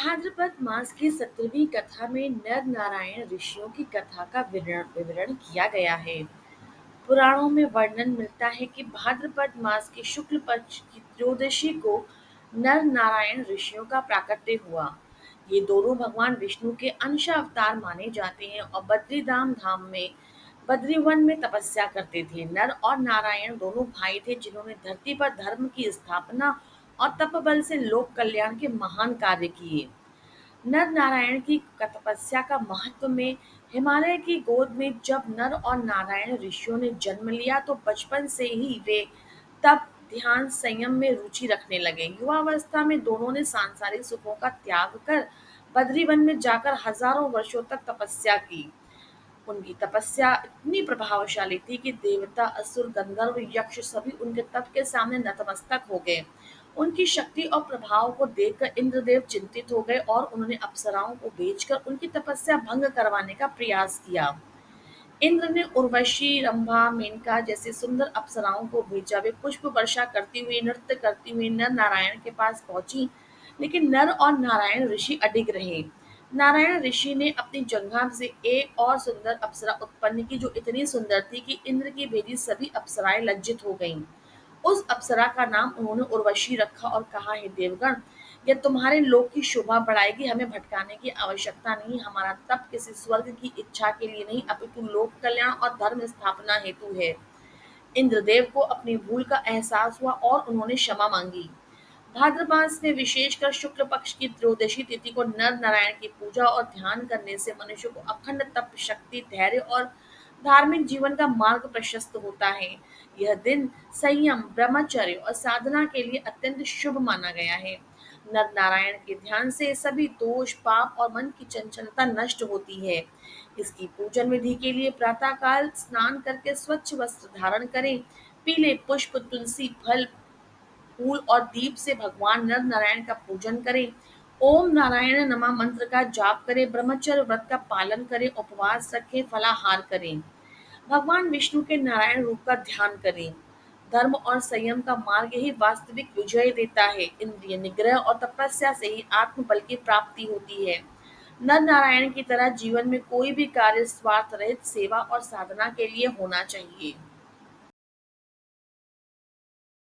भाद्रपद मास की 17वीं कथा में नर नारायण ऋषियों की कथा का विवरण किया गया है। पुराणों में वर्णन मिलता है कि भाद्रपद मास के शुक्ल पक्ष की त्रयोदशी को नर नारायण ऋषियों का प्राकट्य हुआ। ये दोनों भगवान विष्णु के अंश अवतार माने जाते हैं और बद्रीधाम धाम में बद्रीवन में तपस्या करते थे। नर और नारायण दोनों भाई थे जिन्होंने धरती पर धर्म की स्थापना और तपबल से लोक कल्याण के महान कार्य किए। नर नारायण की तपस्या का महत्व में हिमालय की गोद में जब नर और नारायण ऋषियों ने जन्म लिया तो बचपन से ही वे तप ध्यान संयम में रुचि रखने लगे। युवावस्था में दोनों ने सांसारिक सुखों का त्याग कर बद्रीवन में जाकर हजारों वर्षों तक तपस्या की। उनकी तपस्या इतनी प्रभावशाली थी कि देवता असुर गंधर्व यक्ष सभी उनके तप के सामने नतमस्तक हो गए। उनकी शक्ति और प्रभाव को देखकर इंद्रदेव चिंतित हो गए और उन्होंने अप्सराओं को भेजकर उनकी तपस्या भंग करवाने का प्रयास किया। इंद्र ने उर्वशी रंभा मेनका जैसे सुंदर अप्सराओं को भेजा। वे पुष्प वर्षा करती हुई नृत्य करती हुई नर नारायण के पास पहुंची, लेकिन नर और नारायण ऋषि अडिग रहे। नारायण ऋषि ने अपनी जंघा से एक और सुंदर अप्सरा उत्पन्न की जो इतनी सुंदर थी कि इंद्र की भेजी सभी अप्सराएं लज्जित हो गईं। उस अप्सरा का नाम उन्होंने उर्वशी रखा और कहा, हे देवगण, यह तुम्हारे लोक की शोभा बढ़ाएगी। हमें भटकाने की आवश्यकता नहीं। हमारा तप किसी स्वर्ग की इच्छा के लिए नहीं अपितु लोक कल्याण और धर्म स्थापना हेतु है। इंद्रदेव को अपनी भूल का एहसास हुआ और उन्होंने क्षमा मांगी। भाद्रमास में विशेषकर शुक्ल पक्ष की त्रयोदशी तिथि को नर नारायण की पूजा और ध्यान करने से मनुष्य को अखंड तप शक्ति धैर्य और धार्मिक जीवन का मार्ग प्रशस्त होता है। यह दिन संयम ब्रह्मचर्य और साधना के लिए अत्यंत शुभ माना गया है। नर नारायण के ध्यान से सभी दोष पाप और मन की चंचलता नष्ट होती है। इसकी पूजन विधि के लिए प्रातःकाल स्नान करके स्वच्छ वस्त्र धारण करें। पीले पुष्प तुलसी फल फूल और दीप से भगवान नर नारायण का पूजन करें। ओम नारायण नमः मंत्र का जाप करें। ब्रह्मचर्य व्रत का पालन करें। उपवास रखें। फलाहार करें। भगवान विष्णु के नारायण रूप का ध्यान करें। धर्म और संयम का मार्ग ही वास्तविक विजय देता है। इंद्रिय निग्रह और तपस्या से ही आत्मबल की प्राप्ति होती है। नर नारायण की तरह जीवन में कोई भी कार्य स्वार्थ रहित सेवा और साधना के लिए होना चाहिए।